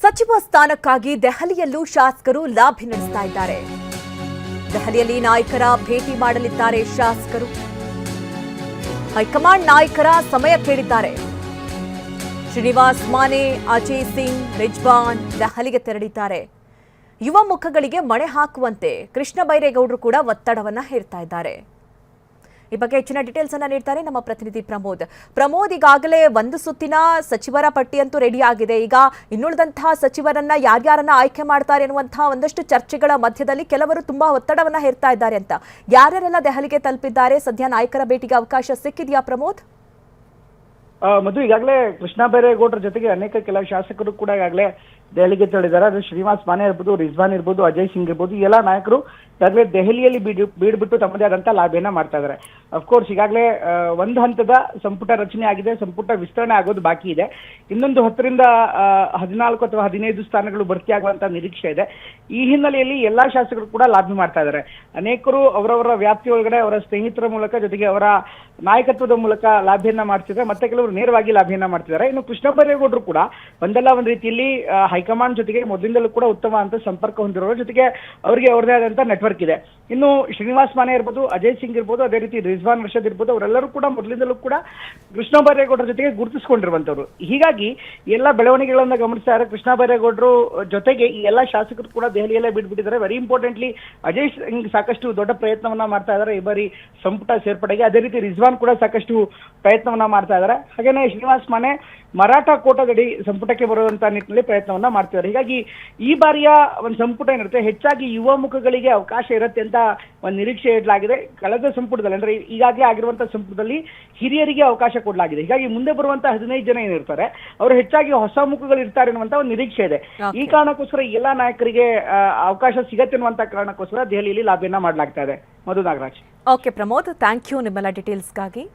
ಸಚಿವ ಸ್ಥಾನಕ್ಕಾಗಿ ದೆಹಲಿಯಲ್ಲೂ ಶಾಸಕರು ಲಾಬಿ ನಡೆಸ್ತಾ ಇದ್ದಾರೆ. ದೆಹಲಿಯಲ್ಲಿ ನಾಯಕರ ಭೇಟಿ ಮಾಡಲಿದ್ದಾರೆ ಶಾಸಕರು. ಹೈಕಮಾಂಡ್ ನಾಯಕರ ಸಮಯ ಕೇಳಿದ್ದಾರೆ. ಶ್ರೀನಿವಾಸ್ ಮಾನೆ, ಅಜಯ್ ಸಿಂಗ್, ರಿಜ್ವಾನ್ ದೆಹಲಿಗೆ ತೆರಳಿದ್ದಾರೆ. ಯುವ ಮುಖಗಳಿಗೆ ಮಣೆ ಹಾಕುವಂತೆ ಕೃಷ್ಣ ಬೈರೇಗೌಡರು ಕೂಡ ಒತ್ತಡವನ್ನ ಹೇರ್ತಾ ಇದ್ದಾರೆ. ಈ ಬಗ್ಗೆ ಹೆಚ್ಚಿನ ಡೀಟೇಲ್ಸ್ ಅನ್ನ ನೀಡ್ತಾರೆ ನಮ್ಮ ಪ್ರತಿನಿಧಿ ಪ್ರಮೋದ್. ಈಗಾಗಲೇ ಒಂದು ಸುತ್ತಿನ ಸಚಿವರ ಪಟ್ಟಿ ಅಂತೂ ರೆಡಿ ಆಗಿದೆ. ಈಗ ಇನ್ನುಳಿದಂತಹ ಸಚಿವರನ್ನ ಯಾರ್ಯಾರನ್ನ ಆಯ್ಕೆ ಮಾಡ್ತಾರೆ ಎನ್ನುವಂತಹ ಒಂದಷ್ಟು ಚರ್ಚೆಗಳ ಮಧ್ಯದಲ್ಲಿ ಕೆಲವರು ತುಂಬಾ ಒತ್ತಡವನ್ನ ಹೇರ್ತಾ ಇದ್ದಾರೆ ಅಂತ. ಯಾರ್ಯಾರೆಲ್ಲ ದೆಹಲಿಗೆ ತಲುಪಿದ್ದಾರೆ? ಸದ್ಯ ನಾಯಕರ ಭೇಟಿಗೆ ಅವಕಾಶ ಸಿಕ್ಕಿದೆಯಾ ಪ್ರಮೋದ್? ಮಧು, ಈಗಾಗಲೇ ಕೃಷ್ಣ ಬೈರೇಗೌಡರ ಜೊತೆಗೆ ಅನೇಕ ಕೆಲವು ಶಾಸಕರು ಕೂಡ ಈಗಾಗಲೇ ದೆಹಲಿಗೆ ತೆರಳಿದ್ದಾರೆ. ಅದು ಶ್ರೀನಿವಾಸ್ ಮಾನೆ ಇರ್ಬೋದು, ರಿಜ್ವಾನ್ ಇರ್ಬೋದು, ಅಜಯ್ ಸಿಂಗ್ ಇರ್ಬೋದು, ಈ ಎಲ್ಲ ನಾಯಕರು ಈಗಾಗಲೇ ದೆಹಲಿಯಲ್ಲಿ ಬೀಡ್ಬಿಟ್ಟು ತಮ್ಮದೇ ಆದಂತ ಲಾಭಿಯನ್ನ ಮಾಡ್ತಾ ಇದ್ದಾರೆ. ಅಫ್ಕೋರ್ಸ್ ಈಗಾಗಲೇ ಒಂದು ಹಂತದ ಸಂಪುಟ ರಚನೆ ಆಗಿದೆ, ಸಂಪುಟ ವಿಸ್ತರಣೆ ಆಗೋದು ಬಾಕಿ ಇದೆ. ಇನ್ನೊಂದು 10 ರಿಂದ 14 ಅಥವಾ 15 ಸ್ಥಾನಗಳು ಭರ್ತಿಯಾಗುವಂತ ನಿರೀಕ್ಷೆ ಇದೆ. ಈ ಹಿನ್ನೆಲೆಯಲ್ಲಿ ಎಲ್ಲಾ ಶಾಸಕರು ಕೂಡ ಲಾಭಿ ಮಾಡ್ತಾ ಇದ್ದಾರೆ. ಅನೇಕರು ಅವರವರ ವ್ಯಾಪ್ತಿಯೊಳಗಡೆ ಅವರ ಸ್ನೇಹಿತರ ಮೂಲಕ, ಜೊತೆಗೆ ಅವರ ನಾಯಕತ್ವದ ಮೂಲಕ ಲಾಭಿಯನ್ನ ಮಾಡ್ತಿದ್ದಾರೆ. ಮತ್ತೆ ಕೆಲವರು ನೇರವಾಗಿ ಲಾಭಿಯನ್ನ ಮಾಡ್ತಿದ್ದಾರೆ. ಇನ್ನು ಕೃಷ್ಣ ಬೈರೇಗೌಡರು ಕೂಡ ಒಂದಲ್ಲ ಒಂದು ರೀತಿಯಲ್ಲಿ ಹೈಕಮಾಂಡ್ ಜೊತೆಗೆ ಮೊದಲಿಂದಲೂ ಕೂಡ ಉತ್ತಮ ಅಂತ ಸಂಪರ್ಕ ಹೊಂದಿರೋರ ಜೊತೆಗೆ ಅವರಿಗೆ ಅವರದೇ ಆದಂತ ನೆಟ್ವರ್ಕ್ ಇದೆ. ಇನ್ನು ಶ್ರೀನಿವಾಸ್ ಮಾನೆ ಇರ್ಬೋದು, ಅಜಯ್ ಸಿಂಗ್ ಇರ್ಬೋದು, ಅದೇ ರೀತಿ ರಿಜ್ವಾನ್ ಅರ್ಷದ್ ಇರ್ಬೋದು, ಅವರೆಲ್ಲರೂ ಕೂಡ ಮೊದಲಿಂದಲೂ ಕೂಡ ಕೃಷ್ಣ ಬೈರೇಗೌಡರ ಜೊತೆಗೆ ಗುರುತಿಸಿಕೊಂಡಿರುವಂತವ್ರು. ಹೀಗಾಗಿ ಎಲ್ಲ ಬೆಳವಣಿಗೆಗಳನ್ನ ಗಮನಿಸ್ತಾರೆ. ಕೃಷ್ಣ ಬೈರೇಗೌಡರು ಜೊತೆಗೆ ಈ ಎಲ್ಲಾ ಶಾಸಕರು ಕೂಡ ದೆಹಲಿಯಲ್ಲೇ ಬಿಟ್ಬಿಟ್ಟಿದ್ದಾರೆ. ವೆರಿ ಇಂಪಾರ್ಟೆಂಟ್ಲಿ ಅಜಯ್ ಸಿಂಗ್ ಸಾಕಷ್ಟು ದೊಡ್ಡ ಪ್ರಯತ್ನವನ್ನ ಮಾಡ್ತಾ ಇದ್ದಾರೆ ಈ ಬಾರಿ ಸಂಪುಟ ಸೇರ್ಪಡೆಗೆ. ಅದೇ ರೀತಿ ರಿಜ್ವಾನ್ ಕೂಡ ಸಾಕಷ್ಟು ಪ್ರಯತ್ನವನ್ನ ಮಾಡ್ತಾ ಇದ್ದಾರೆ. ಹಾಗೇನೆ ಶ್ರೀನಿವಾಸ್ ಮಾನೆ ಮರಾಠ ಕೋಟಾದಡಿ ಸಂಪುಟಕ್ಕೆ ಬರುವಂತ ನಿಟ್ಟಿನಲ್ಲಿ ಪ್ರಯತ್ನವನ್ನ ಮಾಡ್ತಿದ್ದಾರೆ. ಹೀಗಾಗಿ ಈ ಬಾರಿಯ ಒಂದು ಸಂಪುಟ ಏನಿರುತ್ತೆ ಹೆಚ್ಚಾಗಿ ಯುವ ಮುಖಗಳಿಗೆ ಅವಕಾಶ ಇರುತ್ತೆ ಅಂತ ಒಂದು ನಿರೀಕ್ಷೆ ಇಡಲಾಗಿದೆ. ಕಳೆದ ಸಂಪುಟದಲ್ಲಿ ಅಂದ್ರೆ ಈಗಾಗಲೇ ಆಗಿರುವಂತಹ ಸಂಪುಟದಲ್ಲಿ ಹಿರಿಯರಿಗೆ ಅವಕಾಶ ಕೊಡಲಾಗಿದೆ. ಹೀಗಾಗಿ ಮುಂದೆ ಬರುವಂತಹ 15 ಜನ ಏನಿರ್ತಾರೆ ಅವರು ಹೆಚ್ಚಾಗಿ ಹೊಸ ಮುಖಗಳು ಇರ್ತಾರೆ ಅನ್ನುವಂತ ಒಂದು ನಿರೀಕ್ಷೆ ಇದೆ. ಈ ಕಾರಣಕ್ಕೋಸ್ಕರ ಎಲ್ಲಾ ನಾಯಕರಿಗೆ ಅವಕಾಶ ಸಿಗತ್ತೆ ಅನ್ನುವಂತ ಕಾರಣಕ್ಕೋಸ್ಕರ ದೆಹಲಿಯಲ್ಲಿ ಲಾಭಿಯನ್ನ ಮಾಡಲಾಗ್ತಾ ಇದೆ. Madhu Nagaraj. Okay Pramod, thank you ನಿಮ್ಮೆಲ್ಲ ಡೀಟೇಲ್ಸ್ಗಾಗಿ.